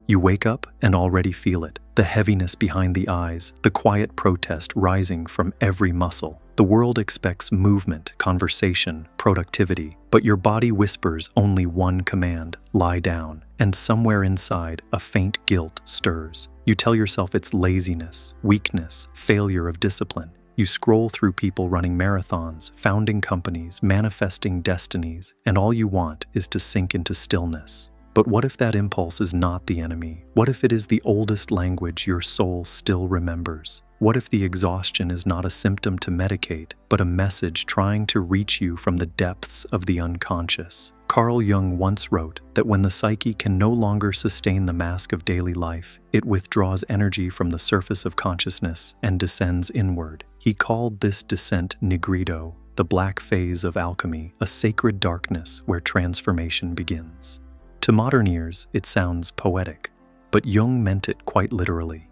You wake up and already feel it, the heaviness behind the eyes, the quiet protest rising from every muscle. The world expects movement, conversation, productivity, but your body whispers only one command: lie down. And somewhere inside, a faint guilt stirs. You tell yourself it's laziness, weakness, failure of discipline. You scroll through people running marathons, founding companies, manifesting destinies, and all you want is to sink into stillness. But what if that impulse is not the enemy? What if it is the oldest language your soul still remembers? What if the exhaustion is not a symptom to medicate, but a message trying to reach you from the depths of the unconscious? Carl Jung once wrote that when the psyche can no longer sustain the mask of daily life, it withdraws energy from the surface of consciousness and descends inward. He called this descent nigredo, the black phase of alchemy, a sacred darkness where transformation begins. To modern ears, it sounds poetic, but Jung meant it quite literally.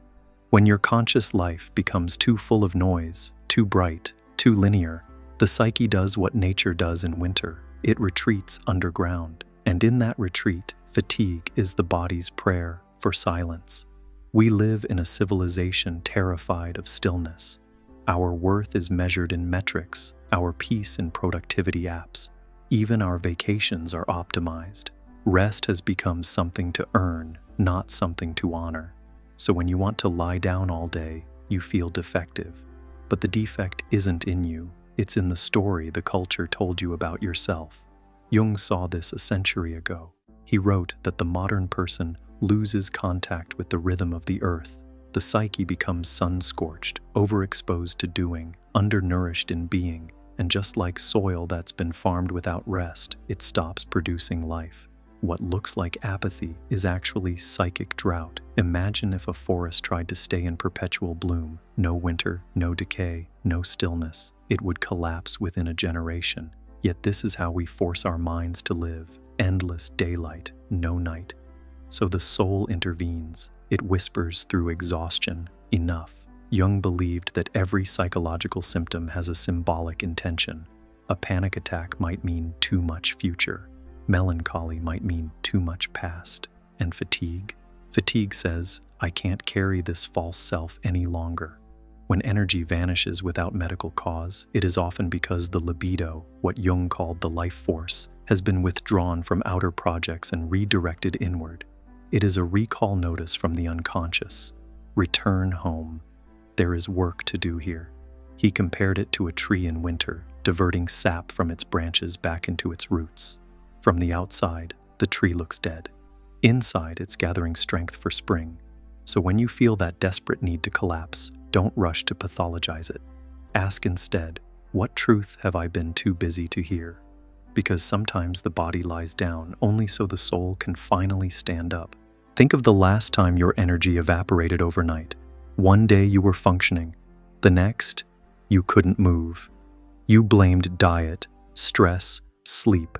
When your conscious life becomes too full of noise, too bright, too linear, the psyche does what nature does in winter. It retreats underground, and in that retreat, fatigue is the body's prayer for silence. We live in a civilization terrified of stillness. Our worth is measured in metrics, our peace in productivity apps. Even our vacations are optimized. Rest has become something to earn, not something to honor. So when you want to lie down all day, you feel defective. But the defect isn't in you, it's in the story the culture told you about yourself. Jung saw this a century ago. He wrote that the modern person loses contact with the rhythm of the earth. The psyche becomes sun-scorched, overexposed to doing, undernourished in being, and just like soil that's been farmed without rest, it stops producing life. What looks like apathy is actually psychic drought. Imagine if a forest tried to stay in perpetual bloom. No winter, no decay, no stillness. It would collapse within a generation. Yet this is how we force our minds to live. Endless daylight, no night. So the soul intervenes. It whispers through exhaustion, enough. Jung believed that every psychological symptom has a symbolic intention. A panic attack might mean too much future. Melancholy might mean too much past. And fatigue? Fatigue says, I can't carry this false self any longer. When energy vanishes without medical cause, it is often because the libido, what Jung called the life force, has been withdrawn from outer projects and redirected inward. It is a recall notice from the unconscious. Return home. There is work to do here. He compared it to a tree in winter, diverting sap from its branches back into its roots. From the outside, the tree looks dead. Inside, it's gathering strength for spring. So when you feel that desperate need to collapse, don't rush to pathologize it. Ask instead, what truth have I been too busy to hear? Because sometimes the body lies down only so the soul can finally stand up. Think of the last time your energy evaporated overnight. One day you were functioning. The next, you couldn't move. You blamed diet, stress, sleep.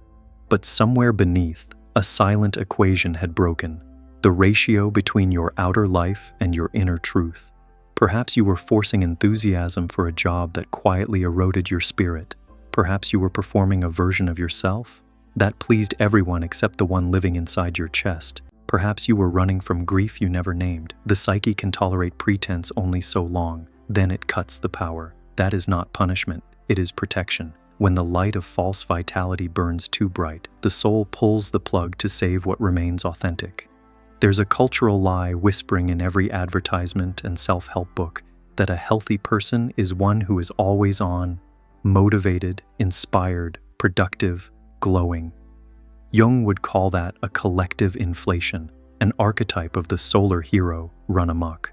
But somewhere beneath, a silent equation had broken. The ratio between your outer life and your inner truth. Perhaps you were forcing enthusiasm for a job that quietly eroded your spirit. Perhaps you were performing a version of yourself that pleased everyone except the one living inside your chest. Perhaps you were running from grief you never named. The psyche can tolerate pretense only so long, then it cuts the power. That is not punishment, it is protection. When the light of false vitality burns too bright, the soul pulls the plug to save what remains authentic. There's a cultural lie whispering in every advertisement and self-help book that a healthy person is one who is always on, motivated, inspired, productive, glowing. Jung would call that a collective inflation, an archetype of the solar hero run amok.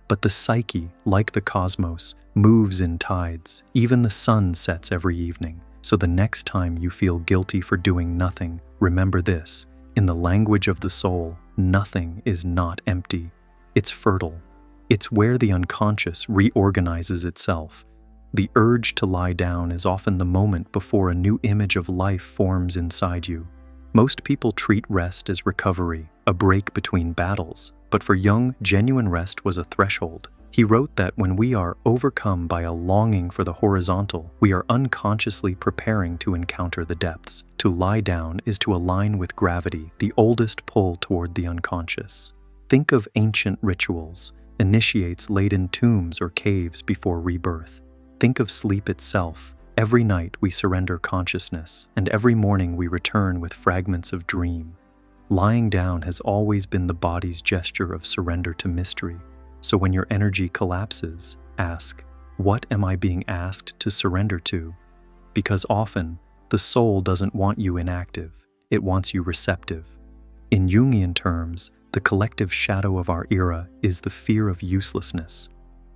But the psyche, like the cosmos, moves in tides. Even the sun sets every evening. So the next time you feel guilty for doing nothing, remember this. In the language of the soul, nothing is not empty. It's fertile. It's where the unconscious reorganizes itself. The urge to lie down is often the moment before a new image of life forms inside you. Most people treat rest as recovery, a break between battles. But for Jung, genuine rest was a threshold. He wrote that when we are overcome by a longing for the horizontal, we are unconsciously preparing to encounter the depths. To lie down is to align with gravity, the oldest pull toward the unconscious. Think of ancient rituals, initiates laid in tombs or caves before rebirth. Think of sleep itself. Every night we surrender consciousness, and every morning we return with fragments of dream. Lying down has always been the body's gesture of surrender to mystery. So when your energy collapses, ask, what am I being asked to surrender to? Because often, the soul doesn't want you inactive, it wants you receptive. In Jungian terms, the collective shadow of our era is the fear of uselessness.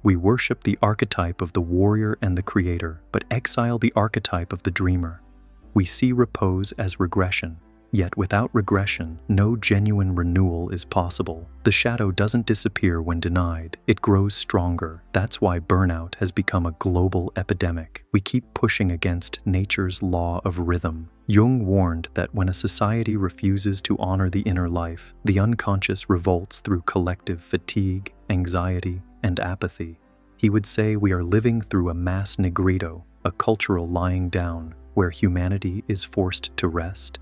We worship the archetype of the warrior and the creator, but exile the archetype of the dreamer. We see repose as regression, yet without regression, no genuine renewal is possible. The shadow doesn't disappear when denied, it grows stronger. That's why burnout has become a global epidemic. We keep pushing against nature's law of rhythm. Jung warned that when a society refuses to honor the inner life, the unconscious revolts through collective fatigue, anxiety, and apathy. He would say we are living through a mass negrito, a cultural lying down, where humanity is forced to rest,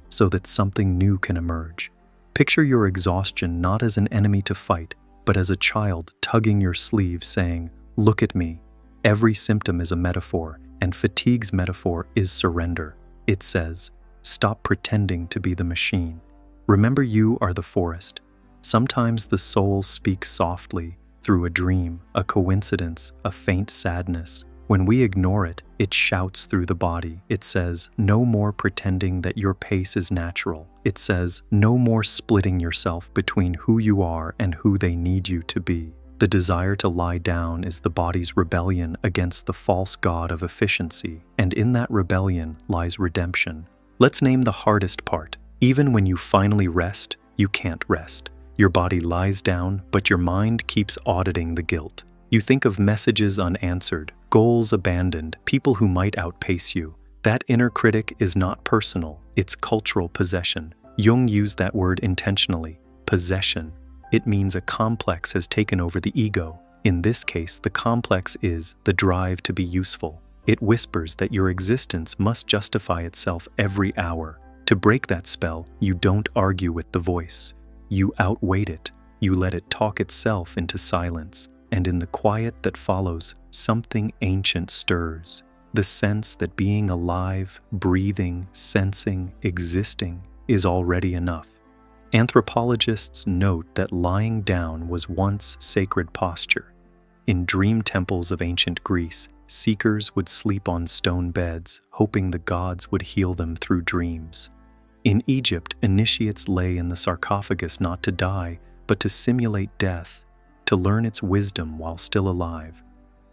so that something new can emerge. Picture your exhaustion not as an enemy to fight, but as a child tugging your sleeve saying, "Look at me." Every symptom is a metaphor, and fatigue's metaphor is surrender. It says, stop pretending to be the machine. Remember you are the forest. Sometimes the soul speaks softly, through a dream, a coincidence, a faint sadness. When we ignore it, it shouts through the body. It says, no more pretending that your pace is natural. It says, no more splitting yourself between who you are and who they need you to be. The desire to lie down is the body's rebellion against the false god of efficiency, and in that rebellion lies redemption. Let's name the hardest part. Even when you finally rest, you can't rest. Your body lies down, but your mind keeps auditing the guilt. You think of messages unanswered, goals abandoned, people who might outpace you. That inner critic is not personal, it's cultural possession. Jung used that word intentionally, possession. It means a complex has taken over the ego. In this case, the complex is the drive to be useful. It whispers that your existence must justify itself every hour. To break that spell, you don't argue with the voice. You outweight it. You let it talk itself into silence. And in the quiet that follows, something ancient stirs. The sense that being alive, breathing, sensing, existing is already enough. Anthropologists note that lying down was once sacred posture. In dream temples of ancient Greece, seekers would sleep on stone beds, hoping the gods would heal them through dreams. In Egypt, initiates lay in the sarcophagus not to die, but to simulate death, to learn its wisdom while still alive.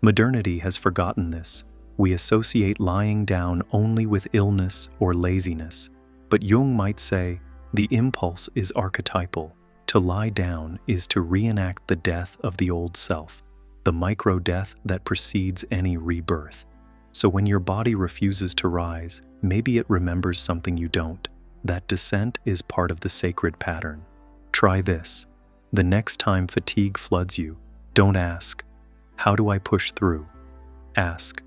Modernity has forgotten this. We associate lying down only with illness or laziness, but Jung might say, the impulse is archetypal. To lie down is to reenact the death of the old self, the micro-death that precedes any rebirth. So when your body refuses to rise, maybe it remembers something you don't. That descent is part of the sacred pattern. Try this. The next time fatigue floods you, don't ask, how do I push through? Ask,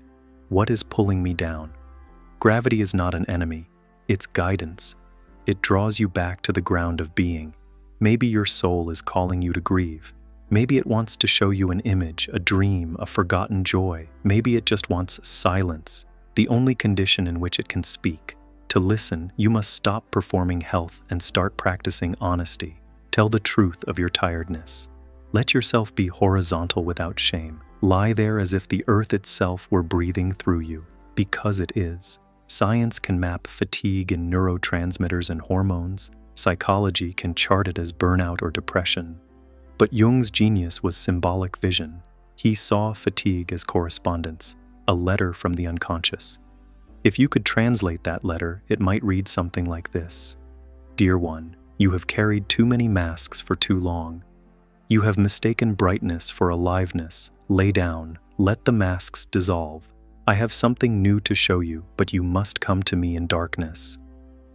what is pulling me down? Gravity is not an enemy, it's guidance. It draws you back to the ground of being. Maybe your soul is calling you to grieve. Maybe it wants to show you an image, a dream, a forgotten joy. Maybe it just wants silence, the only condition in which it can speak. To listen, you must stop performing health and start practicing honesty. Tell the truth of your tiredness. Let yourself be horizontal without shame. Lie there as if the earth itself were breathing through you, because it is. Science can map fatigue in neurotransmitters and hormones. Psychology can chart it as burnout or depression. But Jung's genius was symbolic vision. He saw fatigue as correspondence, a letter from the unconscious. If you could translate that letter, it might read something like this. Dear one, you have carried too many masks for too long. You have mistaken brightness for aliveness. Lay down, let the masks dissolve. I have something new to show you, but you must come to me in darkness.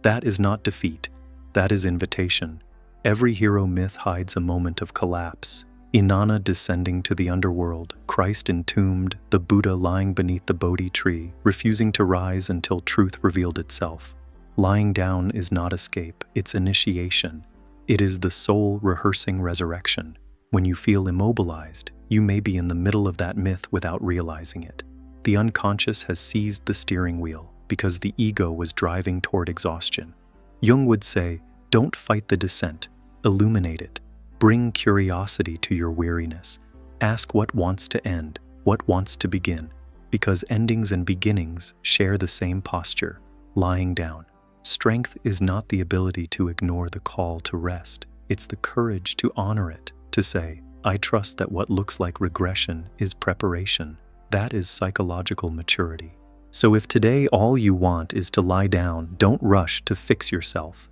That is not defeat, that is invitation. Every hero myth hides a moment of collapse. Inanna descending to the underworld, Christ entombed, the Buddha lying beneath the Bodhi tree, refusing to rise until truth revealed itself. Lying down is not escape, it's initiation. It is the soul rehearsing resurrection. When you feel immobilized, you may be in the middle of that myth without realizing it. The unconscious has seized the steering wheel because the ego was driving toward exhaustion. Jung would say, don't fight the descent, illuminate it. Bring curiosity to your weariness. Ask what wants to end, what wants to begin, because endings and beginnings share the same posture, lying down. Strength is not the ability to ignore the call to rest. It's the courage to honor it, to say, I trust that what looks like regression is preparation. That is psychological maturity. So if today all you want is to lie down, don't rush to fix yourself.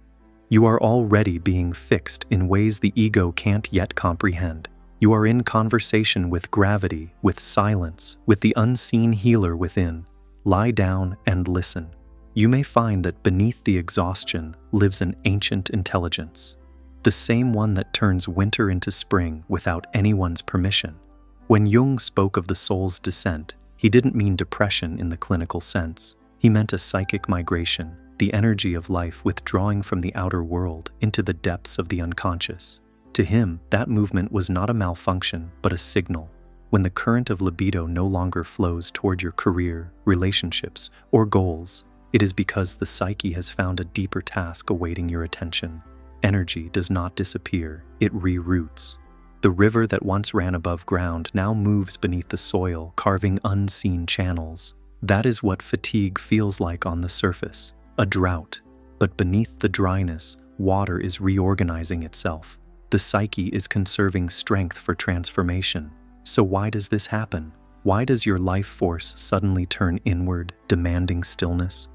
You are already being fixed in ways the ego can't yet comprehend. You are in conversation with gravity, with silence, with the unseen healer within. Lie down and listen. You may find that beneath the exhaustion lives an ancient intelligence, the same one that turns winter into spring without anyone's permission. When Jung spoke of the soul's descent, he didn't mean depression in the clinical sense. He meant a psychic migration, the energy of life withdrawing from the outer world into the depths of the unconscious. To him, that movement was not a malfunction, but a signal. When the current of libido no longer flows toward your career, relationships, or goals, it is because the psyche has found a deeper task awaiting your attention. Energy does not disappear, it reroutes. The river that once ran above ground now moves beneath the soil, carving unseen channels. That is what fatigue feels like on the surface, a drought. But beneath the dryness, water is reorganizing itself. The psyche is conserving strength for transformation. So why does this happen? Why does your life force suddenly turn inward, demanding stillness?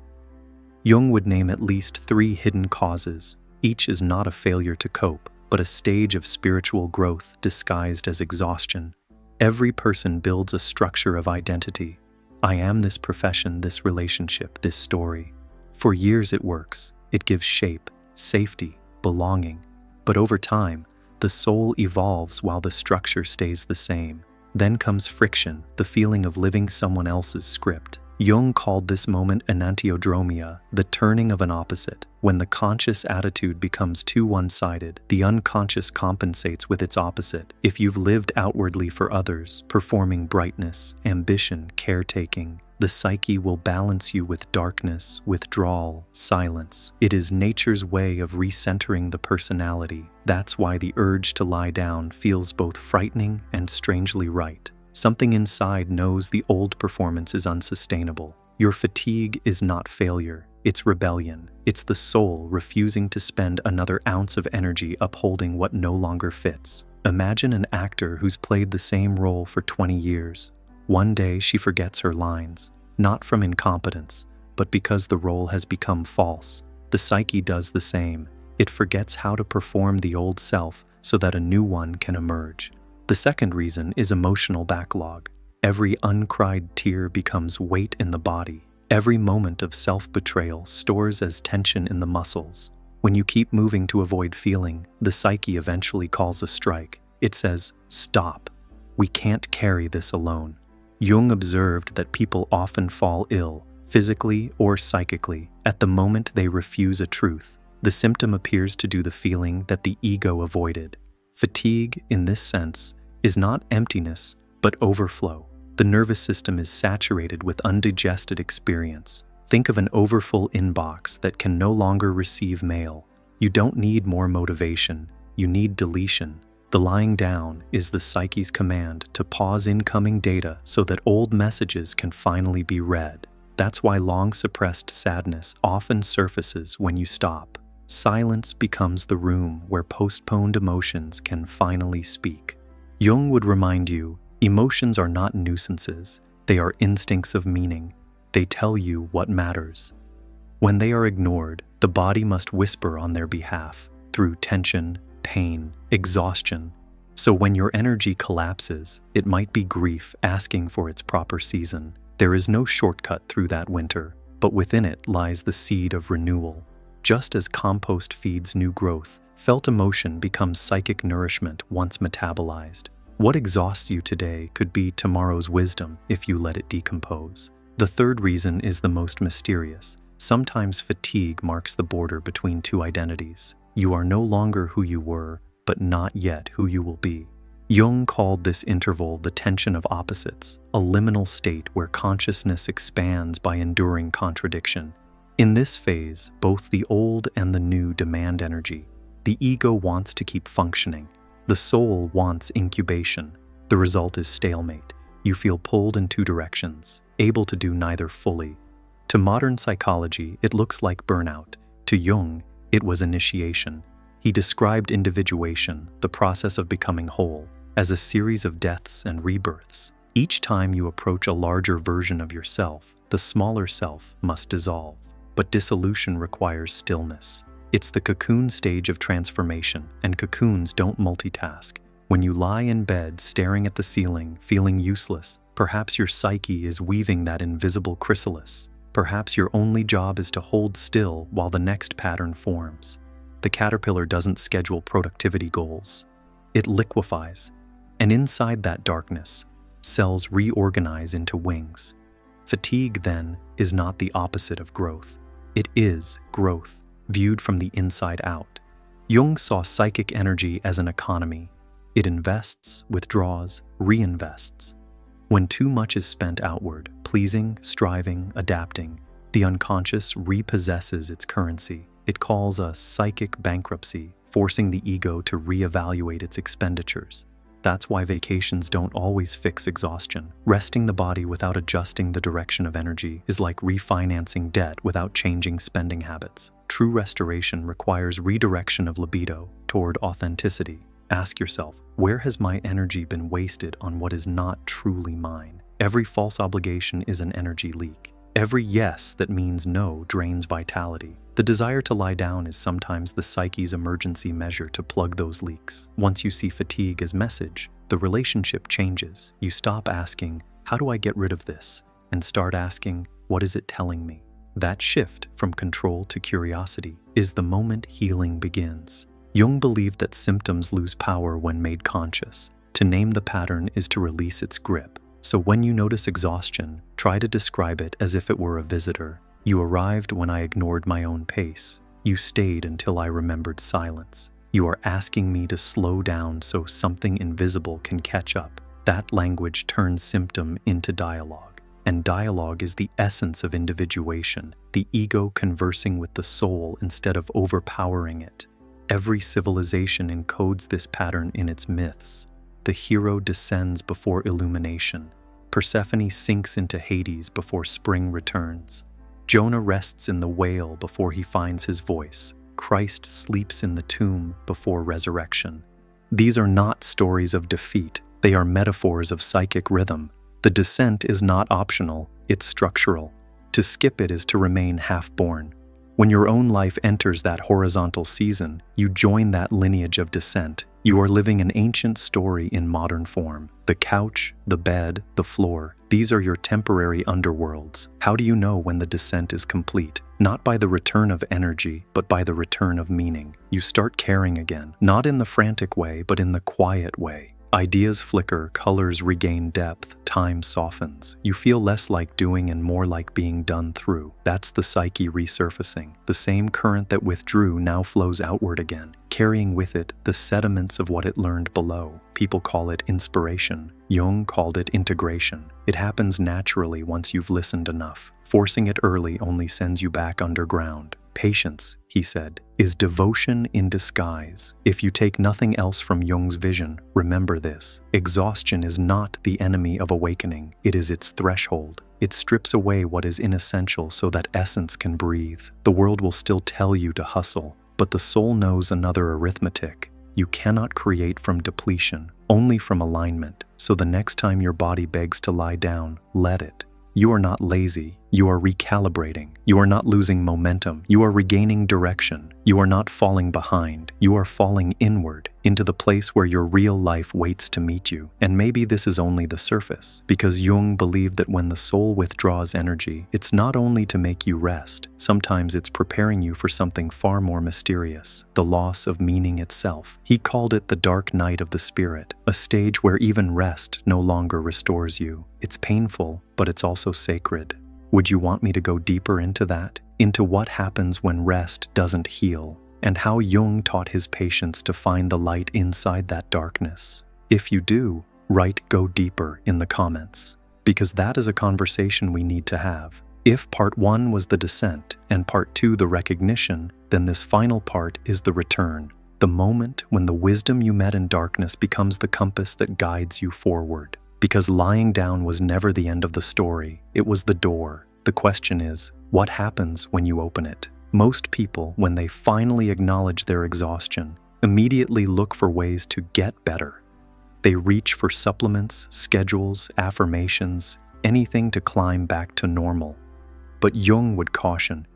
Jung would name at least 3 hidden causes. Each is not a failure to cope, but a stage of spiritual growth disguised as exhaustion. Every person builds a structure of identity. I am this profession, this relationship, this story. For years it works. It gives shape, safety, belonging. But over time, the soul evolves while the structure stays the same. Then comes friction, the feeling of living someone else's script. Jung called this moment enantiodromia, the turning of an opposite. When the conscious attitude becomes too one-sided, the unconscious compensates with its opposite. If you've lived outwardly for others, performing brightness, ambition, caretaking, the psyche will balance you with darkness, withdrawal, silence. It is nature's way of recentering the personality. That's why the urge to lie down feels both frightening and strangely right. Something inside knows the old performance is unsustainable. Your fatigue is not failure, it's rebellion. It's the soul refusing to spend another ounce of energy upholding what no longer fits. Imagine an actor who's played the same role for 20 years. One day she forgets her lines, not from incompetence, but because the role has become false. The psyche does the same. It forgets how to perform the old self so that a new one can emerge. The second reason is emotional backlog. Every uncried tear becomes weight in the body. Every moment of self-betrayal stores as tension in the muscles. When you keep moving to avoid feeling, the psyche eventually calls a strike. It says, stop. We can't carry this alone. Jung observed that people often fall ill, physically or psychically, at the moment they refuse a truth. The symptom appears to do the feeling that the ego avoided. Fatigue, in this sense, is not emptiness, but overflow. The nervous system is saturated with undigested experience. Think of an overfull inbox that can no longer receive mail. You don't need more motivation, you need deletion. The lying down is the psyche's command to pause incoming data so that old messages can finally be read. That's why long-suppressed sadness often surfaces when you stop. Silence becomes the room where postponed emotions can finally speak. Jung would remind you, emotions are not nuisances, they are instincts of meaning. They tell you what matters. When they are ignored, the body must whisper on their behalf through tension, pain, exhaustion. So when your energy collapses, it might be grief asking for its proper season. There is no shortcut through that winter, but within it lies the seed of renewal. Just as compost feeds new growth, felt emotion becomes psychic nourishment once metabolized. What exhausts you today could be tomorrow's wisdom if you let it decompose. The third reason is the most mysterious. Sometimes fatigue marks the border between two identities. You are no longer who you were, but not yet who you will be. Jung called this interval the tension of opposites, a liminal state where consciousness expands by enduring contradiction. In this phase, both the old and the new demand energy. The ego wants to keep functioning. The soul wants incubation. The result is stalemate. You feel pulled in two directions, able to do neither fully. To modern psychology, it looks like burnout. To Jung, it was initiation. He described individuation, the process of becoming whole, as a series of deaths and rebirths. Each time you approach a larger version of yourself, the smaller self must dissolve. But dissolution requires stillness. It's the cocoon stage of transformation, and cocoons don't multitask. When you lie in bed staring at the ceiling, feeling useless, perhaps your psyche is weaving that invisible chrysalis. Perhaps your only job is to hold still while the next pattern forms. The caterpillar doesn't schedule productivity goals. It liquefies. And inside that darkness, cells reorganize into wings. Fatigue, then, is not the opposite of growth. It is growth, viewed from the inside out. Jung saw psychic energy as an economy. It invests, withdraws, reinvests. When too much is spent outward, pleasing, striving, adapting, the unconscious repossesses its currency. It calls a psychic bankruptcy, forcing the ego to reevaluate its expenditures. That's why vacations don't always fix exhaustion. Resting the body without adjusting the direction of energy is like refinancing debt without changing spending habits. True restoration requires redirection of libido toward authenticity. Ask yourself, where has my energy been wasted on what is not truly mine? Every false obligation is an energy leak. Every yes that means no drains vitality. The desire to lie down is sometimes the psyche's emergency measure to plug those leaks. Once you see fatigue as message, the relationship changes. You stop asking, how do I get rid of this? And start asking, what is it telling me? That shift from control to curiosity is the moment healing begins. Jung believed that symptoms lose power when made conscious. To name the pattern is to release its grip. So when you notice exhaustion, try to describe it as if it were a visitor. You arrived when I ignored my own pace. You stayed until I remembered silence. You are asking me to slow down so something invisible can catch up. That language turns symptom into dialogue. And dialogue is the essence of individuation, the ego conversing with the soul instead of overpowering it. Every civilization encodes this pattern in its myths. The hero descends before illumination. Persephone sinks into Hades before spring returns. Jonah rests in the whale before he finds his voice. Christ sleeps in the tomb before resurrection. These are not stories of defeat. They are metaphors of psychic rhythm. The descent is not optional, it's structural. To skip it is to remain half-born. When your own life enters that horizontal season, you join that lineage of descent. You are living an ancient story in modern form. The couch, the bed, the floor, these are your temporary underworlds. How do you know when the descent is complete? Not by the return of energy, but by the return of meaning. You start caring again, not in the frantic way, but in the quiet way. Ideas flicker, colors regain depth, time softens. You feel less like doing and more like being done through. That's the psyche resurfacing. The same current that withdrew now flows outward again, carrying with it the sediments of what it learned below. People call it inspiration. Jung called it integration. It happens naturally once you've listened enough. Forcing it early only sends you back underground. Patience, he said, is devotion in disguise. If you take nothing else from Jung's vision, remember this. Exhaustion is not the enemy of awakening. It is its threshold. It strips away what is inessential so that essence can breathe. The world will still tell you to hustle, but the soul knows another arithmetic. You cannot create from depletion, only from alignment. So the next time your body begs to lie down, let it. You are not lazy. You are recalibrating. You are not losing momentum. You are regaining direction. You are not falling behind. You are falling inward, into the place where your real life waits to meet you. And maybe this is only the surface, because Jung believed that when the soul withdraws energy, it's not only to make you rest. Sometimes it's preparing you for something far more mysterious, the loss of meaning itself. He called it the dark night of the spirit, a stage where even rest no longer restores you. It's painful, but it's also sacred. Would you want me to go deeper into that? Into what happens when rest doesn't heal? and how Jung taught his patients to find the light inside that darkness. If you do, write "go deeper" in the comments, because that is a conversation we need to have. If part 1 was the descent and part 2 the recognition, then this final part is the return, the moment when the wisdom you met in darkness becomes the compass that guides you forward. Because lying down was never the end of the story, it was the door. The question is, what happens when you open it? Most people, when they finally acknowledge their exhaustion, immediately look for ways to get better. They reach for supplements, schedules, affirmations, anything to climb back to normal. But Jung would caution,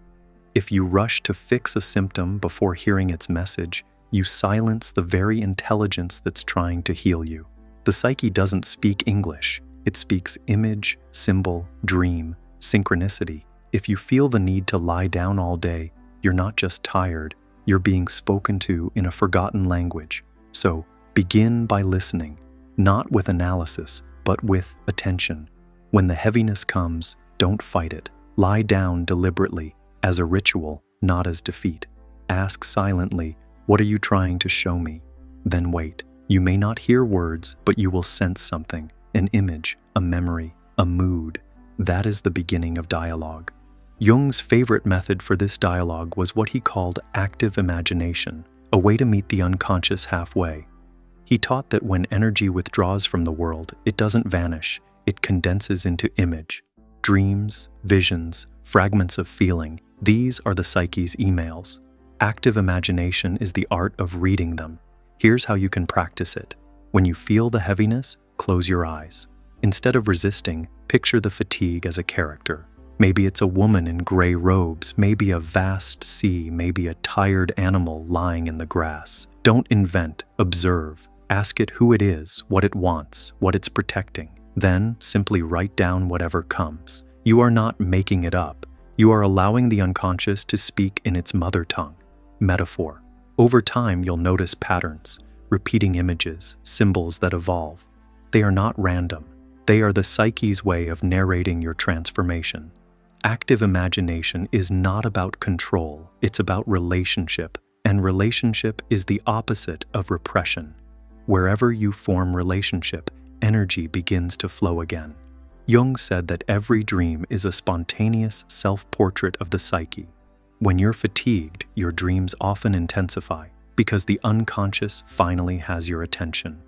if you rush to fix a symptom before hearing its message, you silence the very intelligence that's trying to heal you. The psyche doesn't speak English. It speaks image, symbol, dream, synchronicity. If you feel the need to lie down all day, you're not just tired, you're being spoken to in a forgotten language. So, begin by listening, not with analysis, but with attention. When the heaviness comes, don't fight it. Lie down deliberately, as a ritual, not as defeat. Ask silently, what are you trying to show me? Then wait. You may not hear words, but you will sense something, an image, a memory, a mood. That is the beginning of dialogue. Jung's favorite method for this dialogue was what he called active imagination, a way to meet the unconscious halfway. He taught that when energy withdraws from the world, it doesn't vanish, it condenses into image. Dreams, visions, fragments of feeling, these are the psyche's emails. Active imagination is the art of reading them. Here's how you can practice it. When you feel the heaviness, close your eyes. Instead of resisting, picture the fatigue as a character. Maybe it's a woman in gray robes, maybe a vast sea, maybe a tired animal lying in the grass. Don't invent, observe. Ask it who it is, what it wants, what it's protecting. Then simply write down whatever comes. You are not making it up. You are allowing the unconscious to speak in its mother tongue. Metaphor. Over time, you'll notice patterns, repeating images, symbols that evolve. They are not random. They are the psyche's way of narrating your transformation. Active imagination is not about control, it's about relationship, and relationship is the opposite of repression. Wherever you form relationship, energy begins to flow again. Jung said that every dream is a spontaneous self-portrait of the psyche. When you're fatigued, your dreams often intensify because the unconscious finally has your attention.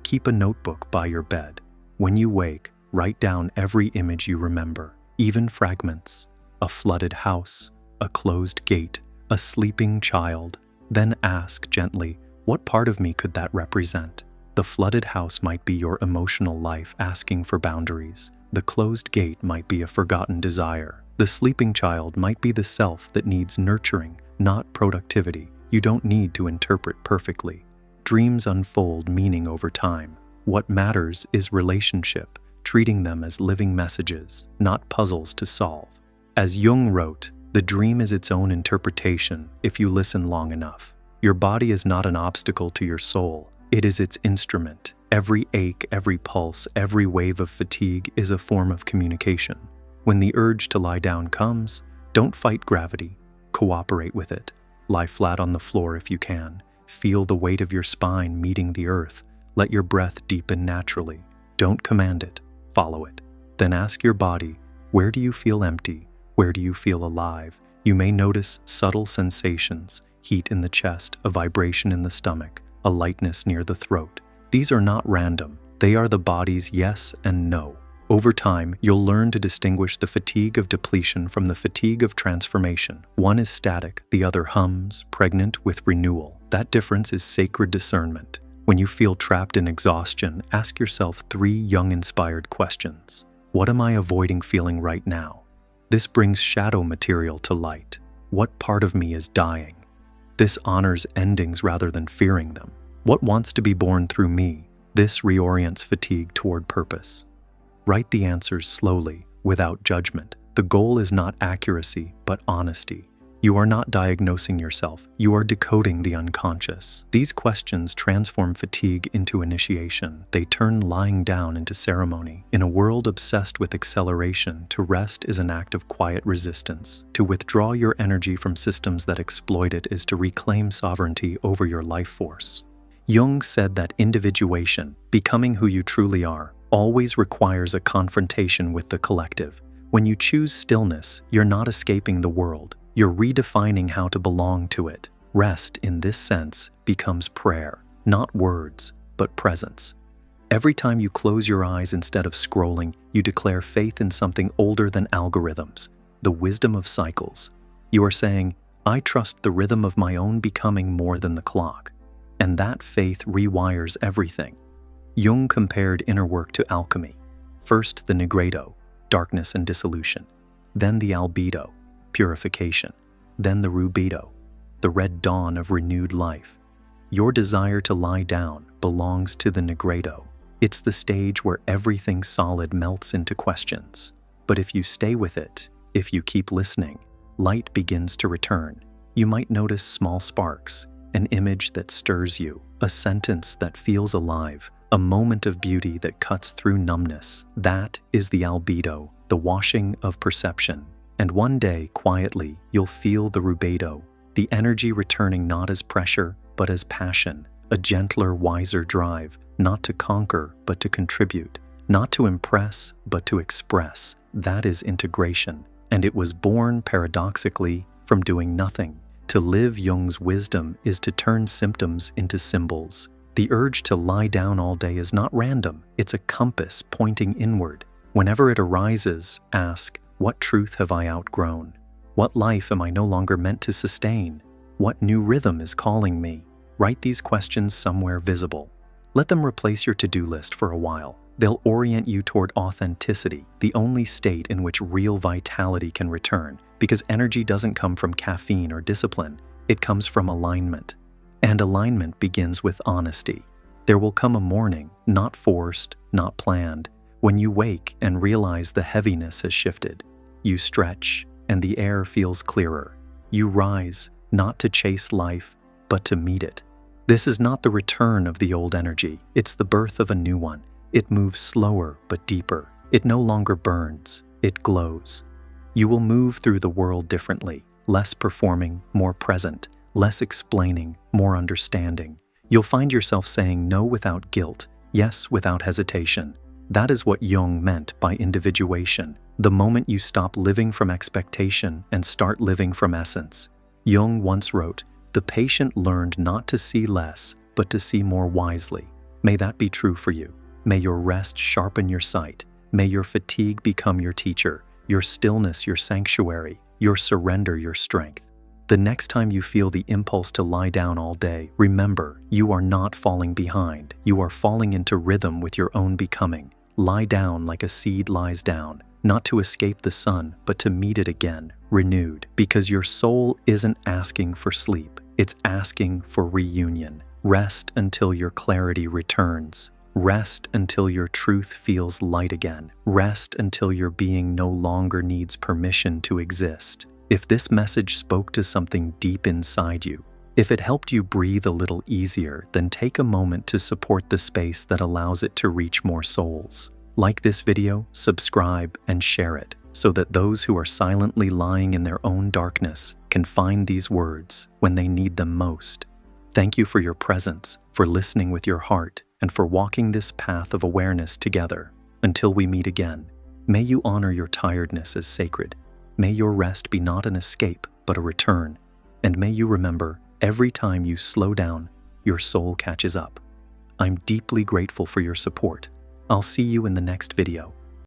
Keep a notebook by your bed. When you wake, write down every image you remember, even fragments. A flooded house, a closed gate, a sleeping child. Then ask gently, what part of me could that represent? The flooded house might be your emotional life asking for boundaries. The closed gate might be a forgotten desire. The sleeping child might be the self that needs nurturing, not productivity. You don't need to interpret perfectly. Dreams unfold meaning over time. What matters is relationship, treating them as living messages, not puzzles to solve. As Jung wrote, the dream is its own interpretation if you listen long enough. Your body is not an obstacle to your soul. It is its instrument. Every ache, every pulse, every wave of fatigue is a form of communication. When the urge to lie down comes, don't fight gravity. Cooperate with it. Lie flat on the floor if you can. Feel the weight of your spine meeting the earth. Let your breath deepen naturally. Don't command it. Follow it. Then ask your body, where do you feel empty? Where do you feel alive? You may notice subtle sensations, heat in the chest, a vibration in the stomach, a lightness near the throat. These are not random. They are the body's yes and no. Over time, you'll learn to distinguish the fatigue of depletion from the fatigue of transformation. One is static, the other hums, pregnant with renewal. That difference is sacred discernment. When you feel trapped in exhaustion, ask yourself 3 Jung-inspired questions. What am I avoiding feeling right now? This brings shadow material to light. What part of me is dying? This honors endings rather than fearing them. What wants to be born through me? This reorients fatigue toward purpose. Write the answers slowly, without judgment. The goal is not accuracy, but honesty. You are not diagnosing yourself, you are decoding the unconscious. These questions transform fatigue into initiation. They turn lying down into ceremony. In a world obsessed with acceleration, to rest is an act of quiet resistance. To withdraw your energy from systems that exploit it is to reclaim sovereignty over your life force. Jung said that individuation, becoming who you truly are, always requires a confrontation with the collective. When you choose stillness, you're not escaping the world. You're redefining how to belong to it. Rest, in this sense, becomes prayer, not words, but presence. Every time you close your eyes instead of scrolling, you declare faith in something older than algorithms, the wisdom of cycles. You are saying, I trust the rhythm of my own becoming more than the clock. And that faith rewires everything. Jung compared inner work to alchemy. First the nigredo, darkness and dissolution. Then the albedo, purification. Then the rubedo, the red dawn of renewed life. Your desire to lie down belongs to the nigredo. It's the stage where everything solid melts into questions. But if you stay with it, if you keep listening, light begins to return. You might notice small sparks, an image that stirs you, a sentence that feels alive, a moment of beauty that cuts through numbness. That is the albedo, the washing of perception. And one day, quietly, you'll feel the rubedo, the energy returning not as pressure, but as passion, a gentler, wiser drive, not to conquer, but to contribute, not to impress, but to express. That is integration. And it was born, paradoxically, from doing nothing. To live Jung's wisdom is to turn symptoms into symbols. The urge to lie down all day is not random. It's a compass pointing inward. Whenever it arises, ask, what truth have I outgrown? What life am I no longer meant to sustain? What new rhythm is calling me? Write these questions somewhere visible. Let them replace your to-do list for a while. They'll orient you toward authenticity, the only state in which real vitality can return, because energy doesn't come from caffeine or discipline, it comes from alignment. And alignment begins with honesty. There will come a morning, not forced, not planned, when you wake and realize the heaviness has shifted. You stretch, and the air feels clearer. You rise, not to chase life, but to meet it. This is not the return of the old energy, it's the birth of a new one. It moves slower but deeper. It no longer burns, it glows. You will move through the world differently, less performing, more present, less explaining, more understanding. You'll find yourself saying no without guilt, yes without hesitation. That is what Jung meant by individuation, the moment you stop living from expectation and start living from essence. Jung once wrote, "The patient learned not to see less, but to see more wisely." May that be true for you. May your rest sharpen your sight. May your fatigue become your teacher, your stillness your sanctuary, your surrender your strength. The next time you feel the impulse to lie down all day, remember, you are not falling behind. You are falling into rhythm with your own becoming. Lie down like a seed lies down, not to escape the sun, but to meet it again, renewed. Because your soul isn't asking for sleep, it's asking for reunion. Rest until your clarity returns. Rest until your truth feels light again. Rest until your being no longer needs permission to exist. If this message spoke to something deep inside you, if it helped you breathe a little easier, then take a moment to support the space that allows it to reach more souls. Like this video, subscribe, and share it, so that those who are silently lying in their own darkness can find these words when they need them most. Thank you for your presence, for listening with your heart, and for walking this path of awareness together. Until we meet again, may you honor your tiredness as sacred. May your rest be not an escape, but a return. And may you remember, every time you slow down, your soul catches up. I'm deeply grateful for your support. I'll see you in the next video.